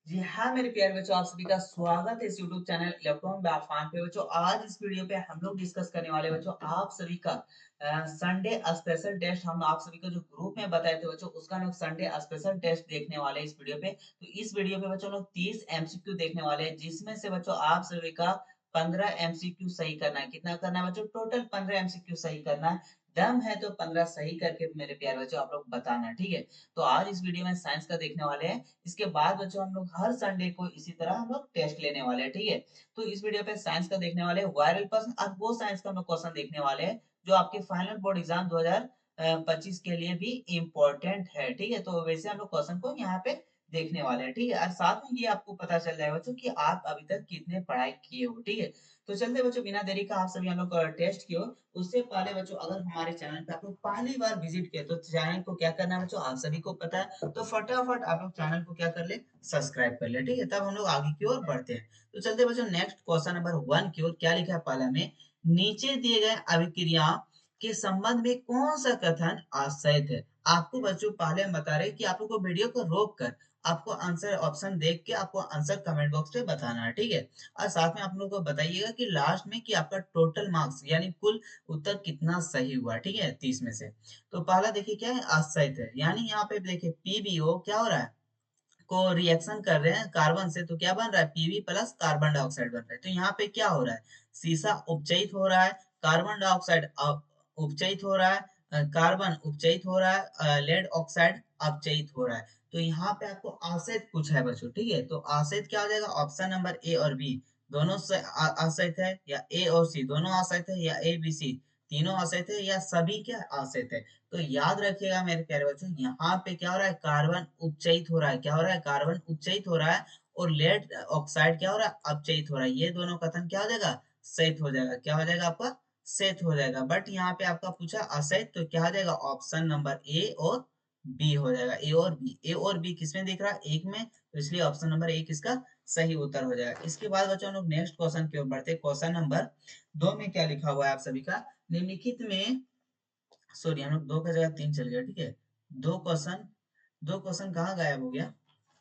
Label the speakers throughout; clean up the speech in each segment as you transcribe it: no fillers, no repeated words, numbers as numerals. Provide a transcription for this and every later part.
Speaker 1: जी हाँ, मेरे प्यारे बच्चों, आप सभी का स्वागत है इस यूट्यूब चैनल इलेक्ट्रॉन व्याख्यान पे। बच्चों, आज इस वीडियो पे हम लोग डिस्कस करने वाले हैं बच्चों आप सभी का संडे स्पेशल टेस्ट। हम आप सभी को जो ग्रुप में बताए थे बच्चों, उसका हम लोग संडे स्पेशल टेस्ट देखने वाले हैं इस वीडियो पे। तो इस वीडियो पे बच्चों लोग 30 एमसीक्यू देखने वाले हैं, जिसमें से बच्चों आप सभी का 15 एमसीक्यू सही करना है। कितना करना है बच्चों? टोटल 15 एमसीक्यू सही करना है। दम है तो 15 सही करके मेरे प्यारे बच्चों आप लोग बताना, ठीक है? तो आज इस वीडियो में साइंस का देखने वाले हैं। इसके बाद बच्चों हम लोग हर संडे को इसी तरह हम लोग टेस्ट लेने वाले हैं, ठीक है? तो इस वीडियो पे साइंस का देखने वाले हैं, वायरल पर्सन। आज वो साइंस का हम लोग क्वेश्चन देखने वाले हैं जो आपके फाइनल बोर्ड एग्जाम 2025 के लिए भी इम्पोर्टेंट है, ठीक है? तो वैसे हम लोग क्वेश्चन को यहाँ पे देखने वाले हैं, ठीक है? और साथ में ये आपको पता चल जाएगा बच्चों कि आप अभी तक कितने पढ़ाई किए हो, ठीक है? तो चलते बच्चों बिना देरी का, आप सभी हम लोग टेस्ट किए हो। उससे पहले बच्चों, अगर हमारे चैनल पे आप लोग पहली बार विजिट किए तो चैनल को क्या करना है बच्चों, आप सभी को पता है। तो फटाफट आप लोग चैनल को क्या कर ले, सब्सक्राइब कर ले, ठीक है? तब हम लोग आगे की ओर बढ़ते हैं। तो चलते बच्चों नेक्स्ट क्वेश्चन नंबर 1 की ओर। क्या लिखा है पहला में? नीचे दिए गए अभिक्रिया के संबंध में कौन सा कथन आश्रित है? आपको बच्चों पहले हम बता रहे हैं कि आप लोग को वीडियो को रोक कर आपको आंसर ऑप्शन देख के आपको आंसर कमेंट बॉक्स में बताना है, ठीक है? और साथ में आप लोग को बताइएगा कि लास्ट में कि आपका टोटल मार्क्स यानी कुल उत्तर कितना सही हुआ, ठीक है, 30 में से। तो पहला देखिए क्या है, आश्रित है, यानी यहाँ पे देखिए पीबीओ क्या हो रहा है, को रिएक्शन कर रहे हैं कार्बन से, तो क्या बन रहा है? पीवी प्लस कार्बन डाइऑक्साइड बन रहा है। तो यहाँ पे क्या हो रहा है? सीसा उपचयित हो रहा है, कार्बन डाइऑक्साइड उपचयित हो रहा है, कार्बन उपचयित हो रहा है, लेड ऑक्साइड अपचयित हो रहा है। तो यहाँ पे आपको आश्रित पूछा है बच्चों, ठीक है? तो आश्रित क्या हो जाएगा? ऑप्शन नंबर ए और बी दोनों से आश्रित है, या ए और सी दोनों आश्रित है, या ए बी सी तीनों आश्रित है, या सभी क्या आश्रित है? तो याद रखिएगा मेरे प्यारे बच्चों, यहाँ पे क्या हो रहा है? कार्बन उपचयित हो रहा है। क्या हो रहा है? कार्बन उपचयित हो रहा है। और लेड ऑक्साइड क्या हो रहा है? अपचयित हो रहा है। ये दोनों कथन क्या हो जाएगा? सहित हो जाएगा। क्या हो जाएगा आपका? सहित हो जाएगा। बट यहाँ पे आपका पूछा असहित, तो क्या हो जाएगा? ऑप्शन नंबर ए और बी हो जाएगा। ए और बी, ए और बी किसमें दिख रहा है? एक में, तो इसलिए ऑप्शन नंबर एक इसका सही उत्तर हो जाएगा। इसके बाद बच्चों हम लोग नेक्स्ट क्वेश्चन की ओर बढ़ते हैं। क्वेश्चन नंबर 2 में क्या लिखा हुआ है आप सभी का? निम्नलिखित में, सॉरी हम लोग 2 का जगह 3 चल गया, ठीक है? दो क्वेश्चन, दो क्वेश्चन कहाँ गायब हो गया?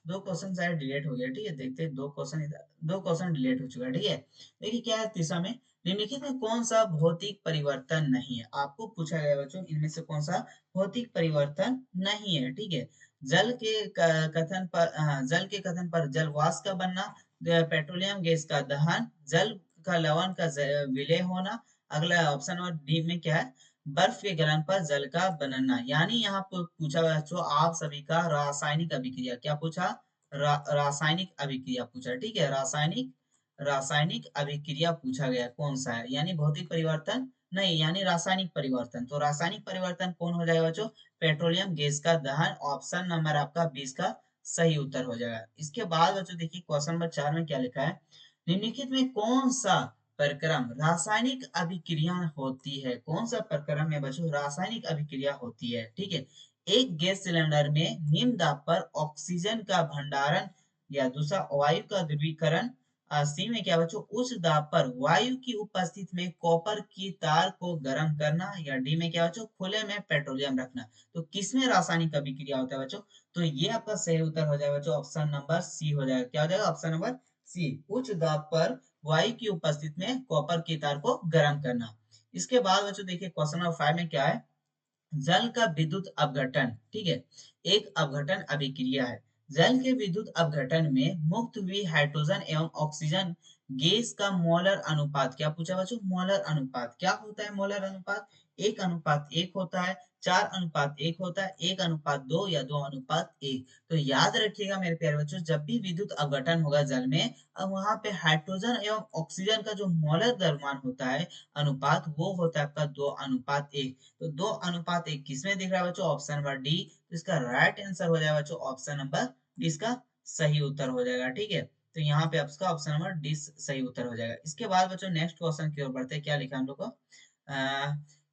Speaker 1: दो क्वेश्चन शायद डिलीट हो गया, ठीक है? देखते हैं, दो क्वेश्चन इधर, दो क्वेश्चन डिलीट हो चुका है, ठीक है? देखिए क्या है तीसरा में, निम्नलिखित में कौन सा भौतिक परिवर्तन नहीं है? आपको पूछा गया बच्चों इनमें से कौन सा भौतिक परिवर्तन नहीं है, ठीक है? जल के कथन पर जल के कथन पर जल वाष्प का बनना, पेट्रोलियम गैस का दहन, जल का लवण का विलय होना। अगला ऑप्शन और डी में क्या है? बर्फ के गलन पर जल का बनना। यानी यहाँ पर पूछा बच्चों आप सभी का रासायनिक अभिक्रिया। क्या पूछा? रासायनिक अभिक्रिया पूछा, ठीक है? रासायनिक रासायनिक अभिक्रिया पूछा गया, कौन सा है? यानी भौतिक परिवर्तन नहीं, यानी रासायनिक परिवर्तन। तो रासायनिक परिवर्तन कौन हो जाएगा बच्चों? पेट्रोलियम गैस का दहन। ऑप्शन नंबर आपका 20 का सही उत्तर हो जाएगा। इसके बाद बच्चों देखिए क्वेश्चन नंबर 4 में क्या लिखा है? निम्नलिखित में कौन सा प्रक्रम रासायनिक अभिक्रिया होती है? कौन सा प्रक्रम में बच्चों रासायनिक अभिक्रिया होती है, ठीक है? एक गैस सिलेंडर में निम्न दाब पर ऑक्सीजन का भंडारण, या दूसरा वायु का ध्रुवीकरण, सी में क्या बच्चों? उच्च दाब पर वायु की उपस्थिति में कॉपर की तार को गर्म करना, या डी में क्या बच्चों? खुले में पेट्रोलियम रखना। तो किसमें रासायनिक अभिक्रिया होता है बच्चों? तो ये आपका सही उत्तर हो जाएगा बच्चों, ऑप्शन नंबर सी हो जाएगा। क्या हो जाएगा? ऑप्शन नंबर सी, उच्च दाब पर वायु की उपस्थिति में कॉपर की तार को गर्म करना। इसके बाद बच्चों देखिए क्वेश्चन नंबर 5 में क्या है? जल का विद्युत अपघटन, ठीक है, एक अपघटन अभिक्रिया है। जल के विद्युत अपघटन में मुक्त हुई हाइड्रोजन एवं ऑक्सीजन गैस का मोलर अनुपात। क्या पूछा बच्चों? मोलर अनुपात। क्या होता है मोलर अनुपात? 1:1 होता है, 4:1 होता है, 1:2 या 2:1। तो याद रखिएगा मेरे प्यारे बच्चों, जब भी विद्युत अपघटन होगा जल में, अब वहां पे हाइड्रोजन एवं ऑक्सीजन का जो मोलर द्रव्यमान होता है अनुपात, वो होता है आपका 2:1। तो 2:1 किसमें दिख रहा है बच्चों? Option number D. तो इसका राइट आंसर हो जाएगा बच्चों ऑप्शन नंबर डी, इसका सही उत्तर हो जाएगा, ठीक है? तो यहाँ पे आपका ऑप्शन नंबर डी सही उत्तर हो जाएगा। इसके बाद बच्चों नेक्स्ट क्वेश्चन की ओर बढ़ते हैं। क्या लिखा है हम लोग को?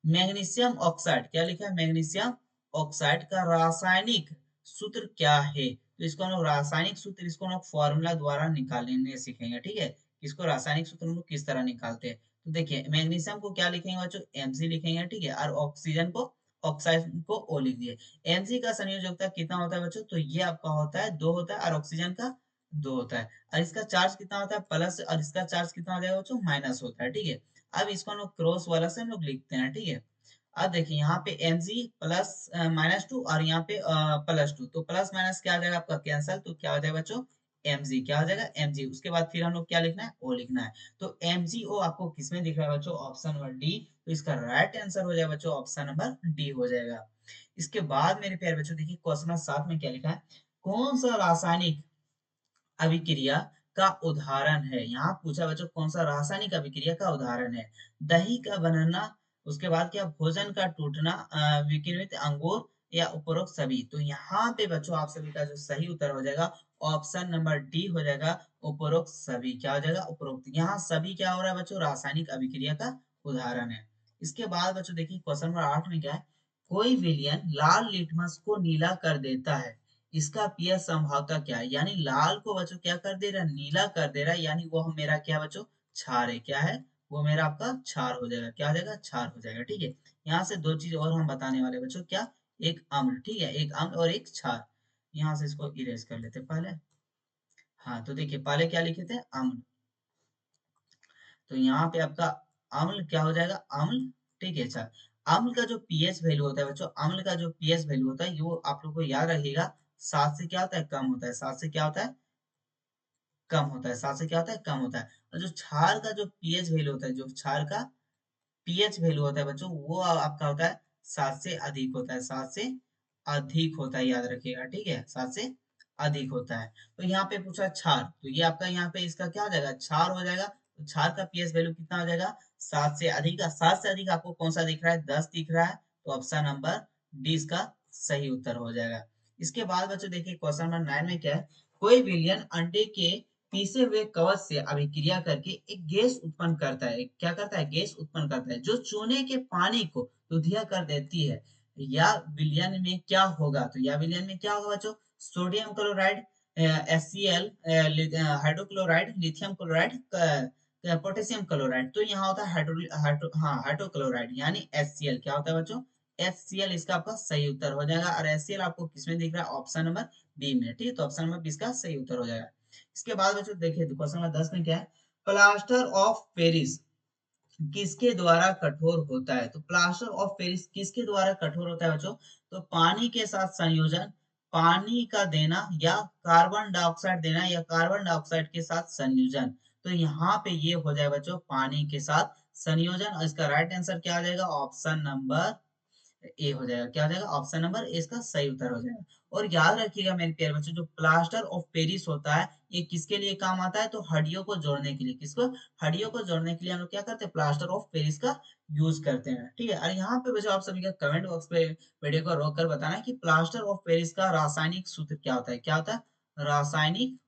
Speaker 1: मैग्नीशियम ऑक्साइड, क्या लिखा है? मैग्नीशियम ऑक्साइड का रासायनिक सूत्र क्या है? तो इसको हम लोग रासायनिक सूत्र, इसको हम लोग फॉर्मूला द्वारा निकालने सीखेंगे, ठीक है? इसको रासायनिक सूत्र हम लोग किस तरह निकालते हैं? तो देखिए मैग्नीशियम को क्या लिखेंगे बच्चों? Mg लिखेंगे, ठीक है? और ऑक्सीजन को, ऑक्साइड को O लिख दिए। Mg का संयोजकता कितना होता है बच्चों? तो ये आपका होता है 2 होता है, और ऑक्सीजन का 2 होता है। और इसका चार्ज कितना होता है प्लस, और इसका चार्ज कितना हो जाएगा बच्चों माइनस होता है, ठीक है। अब इसको हम लोग क्रॉस वाला से हम लोग लिखते हैं, ठीक है। अब देखिए यहाँ पे mg प्लस -2 और यहाँ पे +2, तो प्लस माइनस क्या आ जाएगा आपका कैंसल, तो क्या हो जाएगा बच्चों mg, क्या हो जाएगा mg। उसके बाद फिर हम लोग क्या लिखना है ओ लिखना है। तो mgo आपको किसमें दिख रहा है बच्चों, ऑप्शन नंबर डी। तो इसका राइट आंसर हो जाएगा बच्चों ऑप्शन नंबर डी हो जाएगा। इसके बाद मेरे प्यारे बच्चों देखिए क्वेश्चन नंबर 7 में क्या लिखा है, कौन सा रासायनिक अभिक्रिया का उदाहरण है। यहाँ पूछा बच्चों कौन सा रासायनिक अभिक्रिया का उदाहरण है। दही का बनना, उसके बाद क्या भोजन का टूटना, विकिरणित अंगूर या उपरोक्त सभी। तो यहाँ पे बच्चों आप सभी का जो सही उत्तर हो जाएगा ऑप्शन नंबर डी हो जाएगा, उपरोक्त सभी। क्या हो जाएगा उपरोक्त, यहाँ सभी क्या हो रहा है बच्चों रासायनिक अभिक्रिया का उदाहरण है। इसके बाद बच्चों देखिए क्वेश्चन नंबर 8 में क्या है, कोई विलयन लाल लिटमस को नीला कर देता है, इसका पीएच संभावता क्या है। यानी लाल को बच्चों क्या कर दे रहा है, नीला कर दे रहा है, यानी वो मेरा क्या बच्चों क्षार है। क्या है वो मेरा आपका क्षार हो जाएगा, क्या हो जाएगा क्षार हो जाएगा, ठीक है। यहाँ से दो चीज और हम बताने वाले बच्चों, क्या एक अम्ल, ठीक है, एक अम्ल और एक क्षार। यहाँ से इसको इरेज कर लेते पहले। हाँ तो देखिए पहले क्या लिखे थे अम्ल, तो यहाँ पे आपका अम्ल क्या हो जाएगा अम्ल, ठीक है। अच्छा, अम्ल का जो पीएच वैल्यू होता है बच्चों, अम्ल का जो पीएच वैल्यू होता है, ये वो आप लोग को याद रखिएगा 7 से क्या होता है कम होता है, 7 से क्या होता है कम होता है, 7 से क्या होता है कम होता है। और जो क्षार का जो पीएच वैल्यू होता है, जो क्षार का पीएच वैल्यू होता है बच्चों, वो आपका होता है 7 से अधिक होता है, 7 से अधिक होता है, याद रखिएगा, ठीक है, 7 से अधिक होता है। तो यहाँ पे पूछा क्षार, तो ये आपका यहाँ पे इसका क्या हो जाएगा क्षार हो जाएगा। तो क्षार का पीएच वैल्यू कितना हो जाएगा 7 से अधिक। 7 से अधिक आपको कौन सा दिख रहा है 10 दिख रहा है, तो ऑप्शन नंबर डी इसका सही उत्तर हो जाएगा। इसके बाद बच्चों देखिए क्वेश्चन नंबर 9 में क्या है, कोई विलयन अंडे के पीसे हुए कवच से अभिक्रिया करके एक गैस उत्पन्न करता है, क्या करता है गैस उत्पन्न करता है, जो चूने के पानी को दुधिया कर देती है। या विलयन में क्या होगा, तो या विलयन में क्या होगा बच्चों, sodium chloride, HCl, hydrochloride, lithium chloride, potassium chloride. तो यहाँ होता है हाइड्रोक्लोराइड यानी HCl। क्या होता है बच्चों HCl, इसका आपका सही उत्तर हो जाएगा। और HCl आपको किसमें दिख रहा है ऑप्शन नंबर बी में, ठीक है। तो ऑप्शन नंबर बी इसका सही उत्तर हो जाएगा। इसके बाद बच्चों देखिए क्वेश्चन नंबर 10 में क्या है, प्लास्टर ऑफ पेरिस किसके द्वारा कठोर होता है। तो प्लास्टर ऑफ पेरिस किसके द्वारा कठोर होता है बच्चों, तो पानी के साथ संयोजन, पानी का देना, या कार्बन डाइऑक्साइड देना, या कार्बन डाइऑक्साइड के साथ संयोजन। तो यहाँ पे ये हो जाए बच्चों पानी के साथ संयोजन, और इसका राइट आंसर क्या आ जाएगा ऑप्शन नंबर ए हो जाएगा। क्या हो जाएगा ऑप्शन नंबर ए इसका सही उत्तर हो जाएगा। और याद रखिएगा मेरे प्यारे बच्चों, जो प्लास्टर ऑफ पेरिस होता है ये किसके लिए काम आता है, तो हड्डियों को जोड़ने के लिए। किसको, हड्डियों को जोड़ने के लिए हम लोग क्या करते हैं प्लास्टर ऑफ पेरिस का यूज करते हैं, ठीक है। और यहाँ पे बच्चों आप सभी का कमेंट बॉक्स पे वीडियो को रोक कर बताना है कि प्लास्टर ऑफ पेरिस का रासायनिक सूत्र क्या होता है। क्या होता है रासायनिक,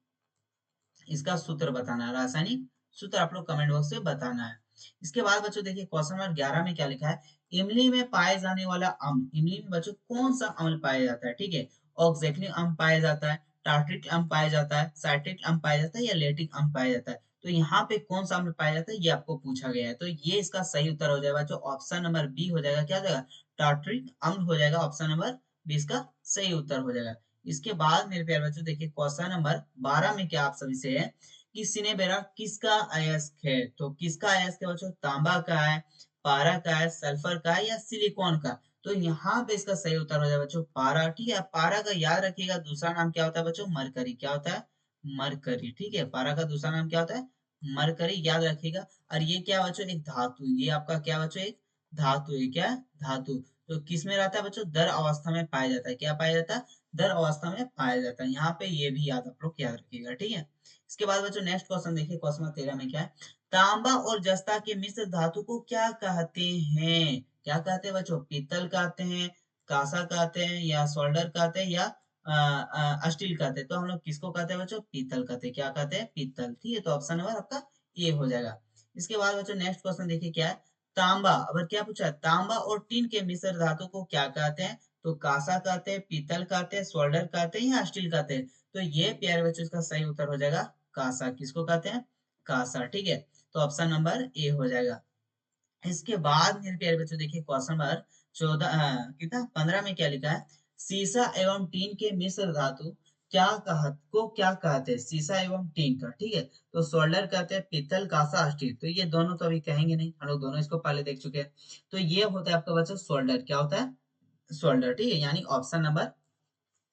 Speaker 1: इसका सूत्र बताना है, रासायनिक सूत्र आप लोग कमेंट बॉक्स में बताना है। इसके बाद बच्चों देखिए क्वेश्चन नंबर 11 में क्या लिखा है, इमली में पाए जाने वाला अम्ल, इमली में बच्चों कौन सा अम्ल पाया जाता है, ठीक है। ऑक्जेक्टिव अम्ल पाया जाता है, टार्ट्रिक अम्ल पाया जाता है, साइट्रिक अम्ल पाया जाता है, या लेटिक अम्ल पाया जाता है। तो यहाँ पे कौन सा अम्ल पाया जाता है ये आपको पूछा गया है। तो ये इसका सही उत्तर हो जाएगा बच्चों ऑप्शन नंबर बी हो जाएगा। क्या हो जाएगा टार्ट्रिक अम्ल हो जाएगा, ऑप्शन नंबर बी इसका सही उत्तर हो जाएगा। इसके बाद मेरे प्यारे बच्चों देखिए क्वेश्चन नंबर 12 में क्या आप सभी से है कि सिनेबेरा किसका अयस्क है। तो किसका अयस्क है बच्चों, तांबा का है, पारा का है, सल्फर का है, या सिलिकॉन का। तो यहाँ पे इसका सही उत्तर हो जाए बच्चों पारा, ठीक है। पारा का याद रखिएगा दूसरा नाम क्या होता है बच्चों मरकरी। क्या होता है मरकरी, ठीक है। पारा का दूसरा नाम क्या होता है मरकरी, याद रखिएगा। और ये क्या बच्चों एक धातु, ये आपका क्या बच्चों एक धातु है। क्या धातु, तो किस में रहता है बच्चों दर अवस्था में पाया जाता है। क्या पाया जाता है दर अवस्था में पाया जाता है। यहाँ पे ये भी याद आप लोग याद रखिएगा, ठीक है। इसके बाद बच्चों नेक्स्ट क्वेश्चन देखिए क्वेश्चन नंबर 13 में क्या है, तांबा और जस्ता के मिश्र धातु को क्या कहते हैं। क्या कहते हैं बच्चों पीतल कहते हैं, कांसा कहते हैं, या सोल्डर कहते हैं, या स्टील कहते हैं। तो हम लोग किसको कहते हैं बच्चों पीतल कहते हैं। क्या कहते हैं पीतल, ठीक है। तो ऑप्शन नंबर आपका ये हो जाएगा। इसके बाद बच्चों नेक्स्ट क्वेश्चन देखिए क्या है, तांबा, अगर क्या पूछा है तांबा और टीन के मिश्र धातु को क्या कहते हैं। तो कांसा कहते हैं, पीतल कहते हैं, सोल्डर कहते हैं, या स्टील कहते हैं। तो ये प्यारे बच्चों इसका सही उत्तर हो जाएगा कांसा। किसको कहते हैं कांसा, ठीक है। तो ऑप्शन नंबर ए हो जाएगा। इसके बाद मेरे प्यारे बच्चों देखिए क्वेश्चन नंबर 14 कितना 15 में क्या लिखा है, सीसा एवं टीन के मिश्र धातु क्या कहते हैं, शीशा एवं टीन का, ठीक है। तो सोल्डर कहते हैं पीतल, कांसा, स्टील। तो ये दोनों तो अभी कहेंगे नहीं, हम लोग दोनों इसको पहले देख चुके हैं। तो ये होता है आपका बच्चा सोल्डर। क्या होता है? सोल्डर, ठीक है। यानी ऑप्शन नंबर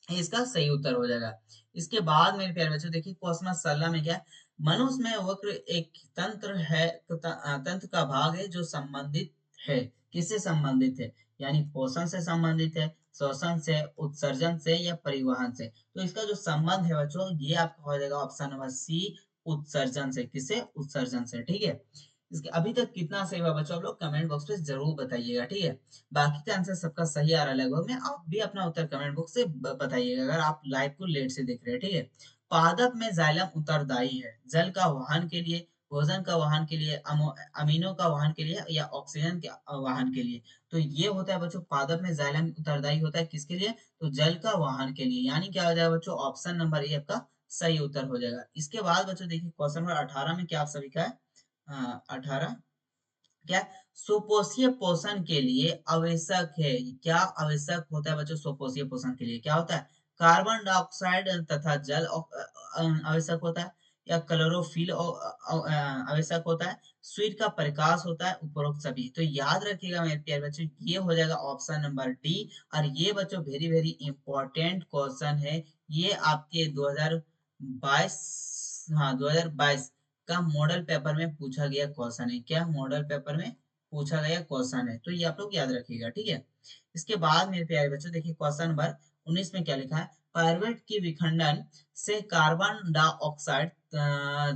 Speaker 1: इसका सही उत्तर हो जाएगा। इसके बाद मेरे प्यारे बच्चों देखिए क्वेश्चन नंबर 16 में क्या है, मनुष्य में वक्र एक तंत्र है, तंत्र का भाग है जो संबंधित है। किससे संबंधित है? यानी पोषण से संबंधित है, श्वसन से, उत्सर्जन से, या परिवहन से। तो इसका जो संबंध है बच्चों, ये आपका हो जाएगा ऑप्शन नंबर सी, उत्सर्जन से। किससे? उत्सर्जन से, ठीक है। इसके अभी तक कितना सही हुआ बच्चों, आप लोग कमेंट बॉक्स में जरूर बताइएगा, ठीक है। बाकी का आंसर सबका सही आ रहा है लगभग में। आप भी अपना उत्तर कमेंट बॉक्स से बताइएगा अगर आप लाइव को लेट से देख रहे हैं, ठीक है। पादप में जाइलम उत्तरदायी है जल का वहन के लिए, भोजन का वहन के लिए, अमीनों का वहन के लिए, या ऑक्सीजन के वहन के लिए। तो ये होता है बच्चों, पादप में जाइलम उत्तरदायी होता है किसके लिए? तो जल का वहन के लिए। यानी क्या हो जाएगा बच्चों, ऑप्शन नंबर ए आपका सही उत्तर हो जाएगा। इसके बाद बच्चों देखिए क्वेश्चन नंबर 18 में क्या आप सभी का है, 18 क्या? सुपोषीय पोषण के लिए आवश्यक है। क्या आवश्यक होता है बच्चों सुपोषीय पोषण के लिए? क्या होता है? कार्बन डाइऑक्साइड तथा जल आवश्यक होता है, या क्लोरोफिल आवश्यक होता है, सूर्य का प्रकाश होता है, उपरोक्त सभी। तो याद रखिएगा मेरे प्यारे बच्चों, ये हो जाएगा ऑप्शन नंबर डी। और ये बच्चों वेरी वेरी इंपॉर्टेंट क्वेश्चन है। ये आपके 2022, हाँ 2022 का मॉडल पेपर में पूछा गया क्वेश्चन है। क्या मॉडल पेपर में पूछा गया क्वेश्चन है? तो ये आप लोग याद रखिएगा, ठीक है। इसके बाद मेरे प्यारे बच्चों देखिए क्वेश्चन नंबर 19 में क्या लिखा है, पायरुवेट की विखंडन से कार्बन डाइऑक्साइड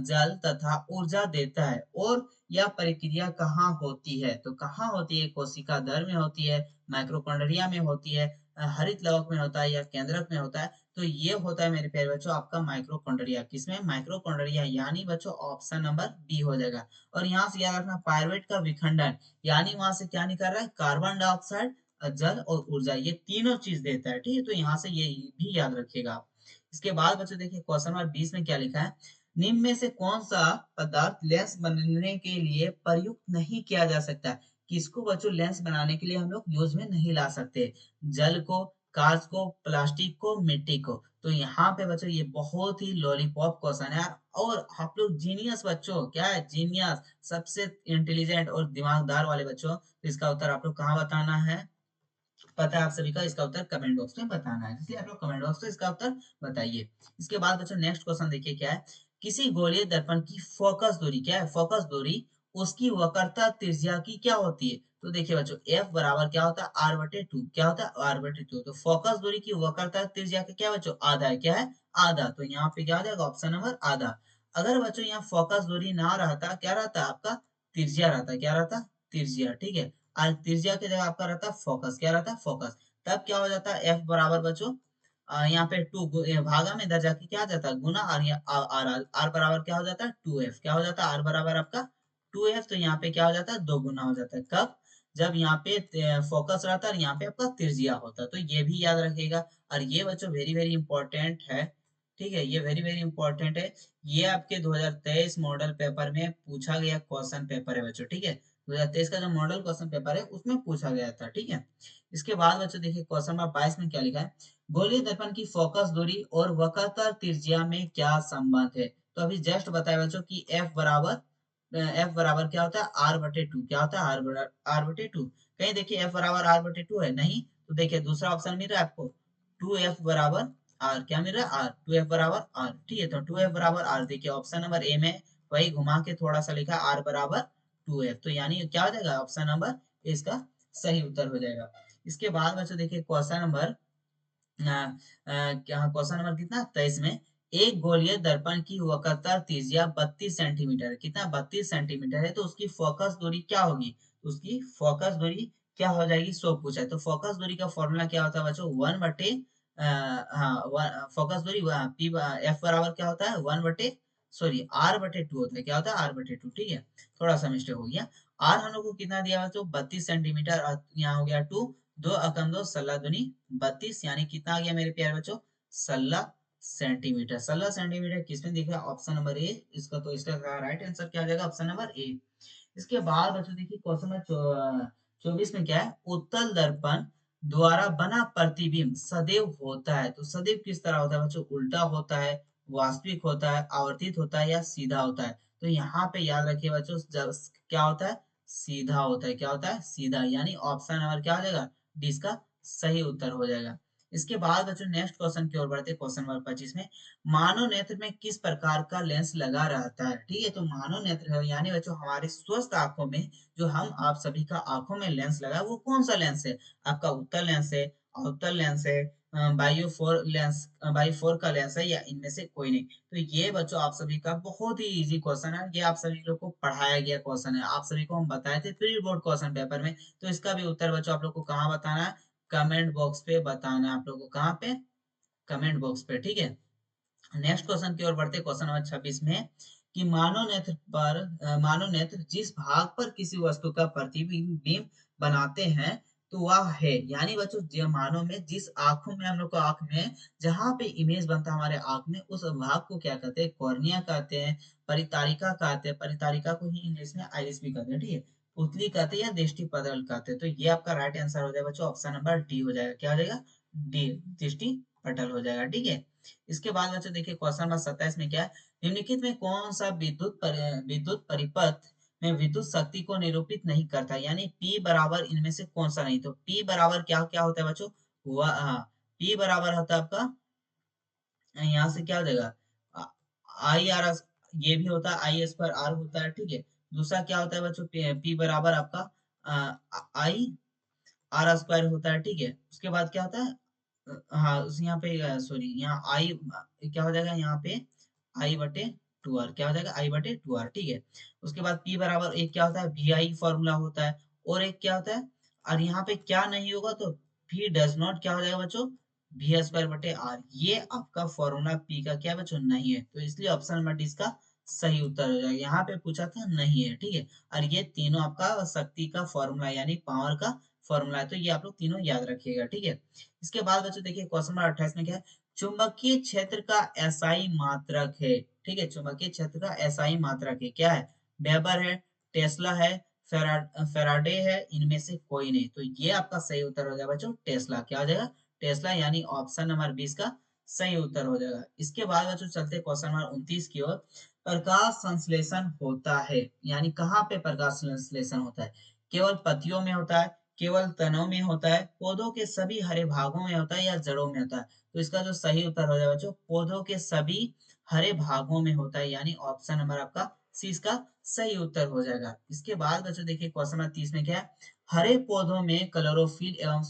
Speaker 1: जल तथा ऊर्जा देता है, और यह प्रक्रिया कहाँ होती है? तो कहाँ होती है? कोशिका दर में होती है, माइक्रोकॉन्ड्रिया में होती है, हरित लवक में होता है, या केंद्रक में होता है? तो ये होता है मेरे प्यारे बच्चों आपका माइक्रोकॉन्ड्रिया। किसमें? माइक्रोकॉन्ड्रिया। यानी बच्चों ऑप्शन नंबर बी हो जाएगा। और यहाँ से याद रखना पायरुवेट का विखंडन, यानी वहां से क्या निकल रहा है? कार्बन डाइऑक्साइड, जल और ऊर्जा, ये तीनों चीज देता है, ठीक है। तो यहाँ से ये भी याद रखिएगा आप। इसके बाद बच्चों देखिए क्वेश्चन नंबर 20 में क्या लिखा है, निम्न में से कौन सा पदार्थ लेंस बनने के लिए प्रयुक्त नहीं किया जा सकता? किसको बच्चों लेंस बनाने के लिए हम लोग यूज में नहीं ला सकते? जल को, कांच को, प्लास्टिक को, मिट्टी को। तो यहाँ पे बच्चों ये बहुत ही लॉलीपॉप क्वेश्चन है यार। और आप लोग जीनियस बच्चों, क्या है जीनियस, सबसे इंटेलिजेंट और दिमागदार वाले बच्चों, तो इसका उत्तर आप लोग कहाँ बताना है? पता है आप सभी का, इसका उत्तर कमेंट बॉक्स में बताना है, इसलिए आप लोग कमेंट बॉक्स में इसका उत्तर बताइए। इसके बाद बच्चों नेक्स्ट क्वेश्चन देखिए क्या है, किसी गोलीय दर्पण की फोकस दूरी, क्या है फोकस दूरी, उसकी वक्रता त्रिज्या की क्या होती है? तो देखिए बच्चों एफ बराबर क्या होता है? आर बटे टू। क्या होता है? आर बटे टू। तो फोकस दूरी की वक्रता त्रिज्या का क्या बच्चों? आधा है। क्या है? आधा। तो यहाँ पे क्या हो जाएगा? ऑप्शन नंबर आधा। अगर बच्चों यहाँ फोकस दूरी ना रहता, क्या रहता आपका? त्रिज्या रहता। क्या रहता? त्रिज्या, ठीक है। और त्रिज्या की जगह आपका रहता है फोकस। क्या रहता है? फोकस। तब क्या हो जाता है? एफ बराबर बच्चों यहाँ पे टू भागा में इधर जाके क्या आ जाता है? गुना। और यहाँ आर आर बराबर क्या हो जाता है? Two F. क्या हो जाता है? आर बराबर आपका टू एफ। तो यहाँ पे क्या हो जाता है? दो गुना हो जाता है। कब? जब यहाँ पे फोकस रहता है और यहाँ पे आपका त्रिज्या होता है। तो ये भी याद रखिएगा। और ये बच्चों वेरी वेरी इंपॉर्टेंट है, ठीक है। ये वेरी वेरी इंपॉर्टेंट है। ये आपके 2023 मॉडल पेपर में पूछा गया क्वेश्चन पेपर है बच्चों, ठीक है। 2023 का जो मॉडल क्वेश्चन पेपर है उसमें पूछा गया था, ठीक है। इसके बाद बच्चों देखिए क्वेश्चन नंबर 22 में क्या लिखा है, गोलीय दर्पण की फोकस दूरी और वक्रता त्रिज्या में क्या संबंध है? तो अभी जस्ट बताया बच्चों कि एफ बराबर क्या होता है? आर बटे टू। क्या होता है? आर बटे टू। कहीं देखिए एफ बराबर आर बटे टू है नहीं? तो देखिए दूसरा ऑप्शन मिल रहा है आपको, टू एफ बराबर आर। क्या मिल रहा है? आर। टू एफ बराबर आर, ठीक है। तो टू एफ बराबर आर देखिए ऑप्शन नंबर ए में वही घुमा के थोड़ा सा लिखा आर बराबर टू एफ। तो यानी क्या हो जाएगा? ऑप्शन नंबर इसका सही उत्तर हो जाएगा। इसके बाद बच्चों देखिए क्वेश्चन नंबर क्या क्वेश्चन नंबर कितना 23 में, एक गोलीय दर्पण की वक्रता त्रिज्या 32 सेंटीमीटर है। कितना? 32 सेंटीमीटर है। तो उसकी फोकस दूरी क्या होगी? तो उसकी फोकस दूरी क्या हो जाएगी? सो पूछा है। तो फोकस दूरी का फॉर्मूला क्या होता है बच्चों? वन बटे हाँ फोकस दूरी पी एफ बराबर क्या होता है? वन बटे सॉरी आर बटे टू होता है। क्या होता है? आर बटे टू, ठीक है। थोड़ा सा मिस्टेक हो गया। आर हम लोग को कितना दिया बच्चों? 32 सेंटीमीटर। और यहाँ हो गया टू, दो अकम दो 16 दूनी 32, यानी कितना आ गया मेरे प्यारे बच्चों? 16 सेंटीमीटर। 16 सेंटीमीटर किसमें दिख रहा है? Option number A. इसका तो इसका राइट आंसर क्या आ जाएगा? Option number A. इसके बाद बच्चों देखिए क्वेश्चन नंबर 24 में क्या है, उत्तल दर्पण द्वारा बना प्रतिबिंब सदैव होता है। तो सदैव किस तरह होता है बच्चों? उल्टा होता है, वास्तविक होता है, आवर्तित होता है या सीधा होता है? तो यहाँ पे याद रखिए बच्चों, जब क्या होता है? सीधा होता है। क्या होता है? सीधा। यानी ऑप्शन नंबर क्या हो जाएगा? डी इसका सही उत्तर हो जाएगा। इसके बाद बच्चों नेक्स्ट क्वेश्चन की ओर बढ़ते हैं, क्वेश्चन नंबर 25 में, मानव नेत्र में किस प्रकार का लेंस लगा रहता है? ठीक है, तो मानव नेत्र है यानी बच्चों हमारी स्वस्थ आंखों में जो हम आप सभी का आंखों में लेंस लगा है वो कौन सा लेंस है? आपका उत्तल लेंस है, अवतल लेंस है, बायोफोर लेंस, बायोफोर का लेंस है, या इनमें से कोई नहीं? तो ये बच्चों आप सभी का बहुत ही इजी क्वेश्चन है, ये आप सभी लोग को पढ़ाया गया क्वेश्चन है, आप सभी को हम बताए थे प्री बोर्ड क्वेश्चन पेपर में। तो इसका भी उत्तर बच्चों आप लोग को कहाँ बताना है? कमेंट बॉक्स पे बताना है आप लोग को। कहाँ पे? कमेंट बॉक्स पे। ठीक है, नेक्स्ट क्वेश्चन की ओर बढ़ते, क्वेश्चन नंबर 26 में, कि मानव नेत्र पर मानव नेत्र जिस भाग पर किसी वस्तु का प्रतिबिंब बनाते हैं तो वह है, यानी बच्चों मानव में जिस आंखों में हम लोग को आंख में जहां पे इमेज बनता है हमारे आंख में, उस भाग को क्या कहते हैं? कॉर्निया कहते हैं, परितारिका कहते हैं, परितारिका को ही इंग्लिश में आइरिस भी कहते हैं। ठीक है, पुतली कहते हैं या दृष्टि पटल कहते हैं। तो ये आपका राइट आंसर हो जाएगा बच्चों, ऑप्शन नंबर डी हो जाएगा। क्या हो जाएगा? डी, दृष्टि पटल हो जाएगा। ठीक है, इसके बाद बच्चों देखिए क्वेश्चन नंबर 27 में क्या है, निम्नलिखित में कौन सा विद्युत परिपथ में विद्युत शक्ति को निरूपित नहीं करता? यानी P बराबर इनमें से कौन सा नहीं? तो P बराबर क्या क्या होता है बच्चों? वह हाँ, P बराबर होता है आपका, यहाँ से क्या हो जाएगा? आई आर एस, ये भी होता है, आई स्क्वायर आर होता है। ठीक है, दूसरा क्या होता है बच्चों? P बराबर आपका आई आर स्क्वायर होता है। ठीक है, उसके बाद क्या होता है? हाँ उस यहाँ पे सॉरी, यहाँ आई क्या हो जाएगा? यहाँ पे आई बटे टू आर, क्या हो जाएगा? आई बटे टू आर। ठीक है, उसके बाद पी बराबर एक क्या होता है? वी आई फॉर्मूला होता है, और एक क्या होता है? और यहाँ पे क्या नहीं होगा? तो पी डज नॉट क्या हो जाएगा बच्चों? वी स्क्वायर बटे आर। ये आपका फॉर्मूला पी का क्या है बच्चों? नहीं है, तो इसलिए ऑप्शन नंबर डी इसका सही उत्तर हो जाएगा। यहाँ पे पूछा था नहीं है। ठीक है, और ये तीनों आपका शक्ति का फॉर्मूला यानी पावर का फॉर्मूला है, तो ये आप लोग तीनों याद रखिएगा। ठीक है, इसके बाद बच्चों देखिए क्वेश्चन नंबर 28 में क्या है, चुंबकीय क्षेत्र का एसआई मात्रक है। ठीक है, चुंबकीय क्षेत्र का एसआई मात्रक है, क्या है? वेबर है, टेस्ला है, फेराडे है, इनमें से कोई नहीं? तो ये आपका सही उत्तर हो जाएगा बच्चों, टेस्ला। क्या हो जाएगा? टेस्ला, यानी ऑप्शन नंबर 20 का सही उत्तर हो जाएगा। इसके बाद बच्चों चलते क्वेश्चन नंबर 29 की ओर, प्रकाश संश्लेषण होता है, यानी कहाँ पे प्रकाश संश्लेषण होता है? केवल पत्तियों में होता है, केवल तनों में होता है, पौधों के सभी हरे भागों में होता है, या जड़ों में होता है? तो इसका जो सही उत्तर हो जाएगा बच्चों, पौधों के सभी हरे भागों में होता है, यानी ऑप्शन नंबर आपका सी इसका सही उत्तर हो जाएगा। इसके बाद बच्चों देखिए क्वेश्चन नंबर 30 में क्या है, हरे पौधों में क्लोरोफिल एवं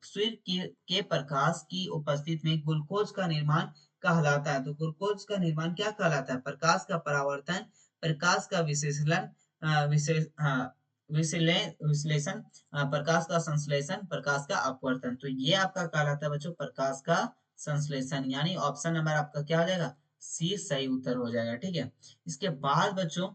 Speaker 1: सूर्य के प्रकाश की उपस्थिति में ग्लूकोज का निर्माण कहलाता है। तो ग्लूकोज का निर्माण क्या कहलाता है? प्रकाश का परावर्तन, प्रकाश का विश्लेषण, विश्लेषण, प्रकाश का संश्लेषण, प्रकाश का अपवर्तन। तो ये आपका कहलाता है बच्चों प्रकाश का संश्लेषण, यानी ऑप्शन नंबर आपका क्या हो जाएगा? सी सही उत्तर हो जाएगा। ठीक है, इसके बाद बच्चों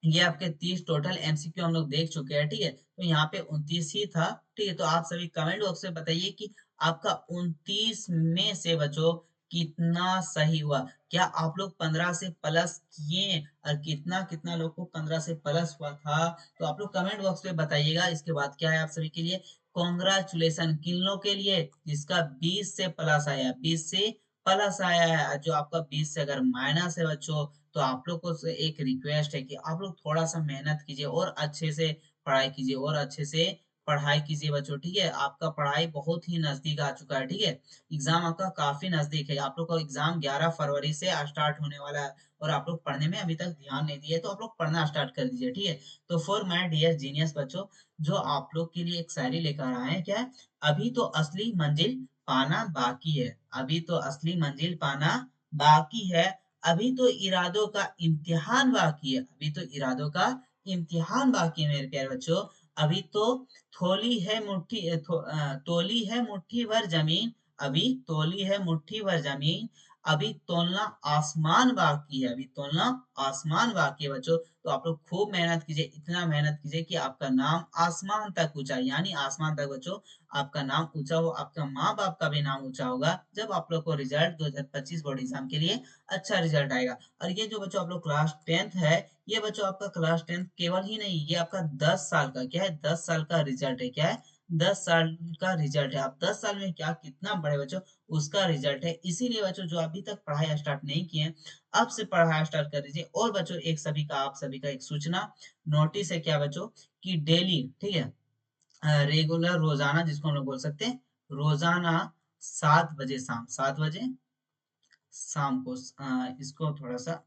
Speaker 1: ये आपके 30 टोटल एमसीक्यू हम लोग देख चुके हैं। ठीक है, तो यहाँ पे 29 ही था। ठीक है, तो आप सभी कमेंट बॉक्स में बताइए कि आपका 29 में से बच्चों कितना सही हुआ? क्या आप लोग 15 से प्लस किए, और कितना कितना लोग को 15 से प्लस हुआ था? तो आप लोग कमेंट बॉक्स में बताइएगा। इसके बाद क्या है आप सभी के लिए कॉन्ग्रेचुलेसन, किन लोग के लिए? जिसका 20 से प्लस आया, 20 से प्लस आया है। जो आपका 20 से अगर माइनस है बच्चों, तो आप लोग को से एक रिक्वेस्ट है कि आप लोग थोड़ा सा मेहनत कीजिए और अच्छे से पढ़ाई कीजिए, और अच्छे से पढ़ाई कीजिए बच्चों। ठीक है, आपका पढ़ाई बहुत ही नजदीक आ चुका है। ठीक है, एग्जाम आपका काफी नजदीक है, आप लोग का एग्जाम 11 फरवरी से स्टार्ट होने वाला है, और आप लोग पढ़ने में अभी तक ध्यान नहीं दिए, तो आप लोग पढ़ना स्टार्ट कर दीजिए। ठीक है, तो फॉर माय डियर जीनियस बच्चों, जो आप लोग के लिए एक शायरी लेकर आए हैं, क्या है? अभी तो असली मंजिल पाना बाकी है, अभी तो असली मंजिल पाना बाकी है, अभी तो इरादों का इम्तिहान बाकी है, अभी तो इरादों का इम्तिहान बाकी है मेरे प्यारे बच्चों। अभी तो तोली है मुट्ठी भर जमीन, अभी तोली है मुट्ठी भर जमीन, अभी तोलना आसमान बाकी है, अभी तोलना आसमान बाकी है बच्चों। तो आप लोग खूब मेहनत कीजिए, इतना मेहनत कीजिए कि आपका नाम आसमान तक ऊंचा, यानी आसमान तक बच्चों आपका नाम ऊंचा हो, आपका माँ बाप का भी नाम ऊंचा होगा, जब आप लोग को रिजल्ट 2025 बोर्ड एग्जाम के लिए अच्छा रिजल्ट आएगा। और ये जो बच्चों आप लोग क्लास 10th है, ये बच्चों आपका क्लास 10th केवल ही नहीं, ये आपका 10 साल का क्या है? 10 साल का रिजल्ट है। क्या है? 10 साल का रिजल्ट है। आप 10 साल में क्या कितना पढ़े बच्चों, उसका रिजल्ट है। इसीलिए बच्चों जो अभी तक पढ़ाई स्टार्ट नहीं किए हैं, अब से पढ़ाई स्टार्ट कर दीजिए। और बच्चों एक सभी का आप सभी का एक सूचना नोटिस है क्या बच्चों, कि डेली, ठीक है, रेगुलर रोजाना, जिसको हम लोग बोल सकते हैं रोजाना 7 बजे शाम, 7 बजे शाम को, इसको थोड़ा सा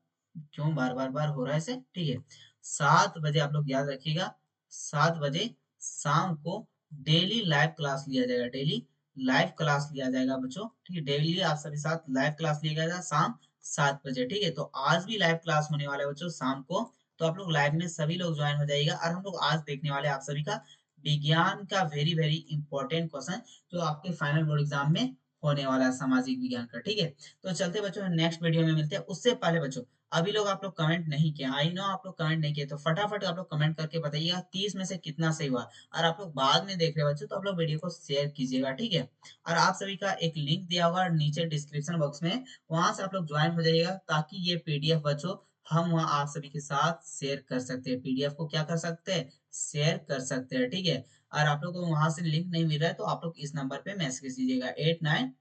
Speaker 1: क्यों बार बार बार हो रहा है ऐसे, ठीक है, 7 बजे आप लोग याद रखिएगा, 7 बजे शाम को डेली लाइव क्लास लिया जाएगा, डेली लाइव क्लास लिया जाएगा बच्चों, ठीक है, डेली आप सभी साथ लाइव क्लास लिया जाएगा शाम 7 बजे, ठीक है। तो आज भी लाइव क्लास होने वाला है बच्चों शाम को, तो आप लोग लाइव में सभी लोग ज्वाइन हो जाइएगा। और हम लोग आज देखने वाले हैं आप सभी का विज्ञान का वेरी वेरी इंपॉर्टेंट क्वेश्चन, जो आपके फाइनल बोर्ड एग्जाम में होने वाला है, सामाजिक विज्ञान का, ठीक है। तो चलते बच्चों नेक्स्ट वीडियो में मिलते हैं। उससे पहले बच्चों अभी लोग आप लोग कमेंट नहीं किए, आई नो आप लोग कमेंट नहीं किए, तो फटाफट आप लोग कमेंट करके बताइएगा 30 में से कितना सही हुआ। और आप लोग बाद में देख रहे हो बच्चों, तो आप लोग वीडियो को शेयर कीजिएगा, ठीक है। और आप सभी का एक लिंक दिया होगा नीचे डिस्क्रिप्शन बॉक्स में, वहां से आप लोग ज्वाइन हो जाइएगा, ताकि ये पीडीएफ बच्चों हम वहाँ आप सभी के साथ शेयर कर सकते हैं। पीडीएफ को क्या कर सकते हैं, शेयर कर सकते हैं, ठीक है। और आप लोग को वहां से लिंक नहीं मिल रहा है, तो आप लोग इस नंबर पे मैसेज कीजिएगा 89,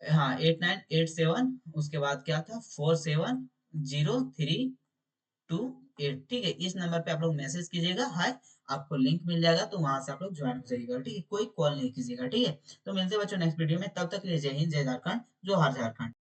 Speaker 1: हाँ 8987, उसके बाद क्या था 470328, ठीक है। इस नंबर पे आप लोग मैसेज कीजिएगा हाय, आपको लिंक मिल जाएगा, तो वहां से आप लोग ज्वाइन हो जाइएगा, ठीक है। कोई कॉल नहीं कीजिएगा, ठीक है। तो मिलते हैं बच्चों नेक्स्ट वीडियो में, तब तक के लिए जय हिंद, जय झारखंड, जोहार झारखंड।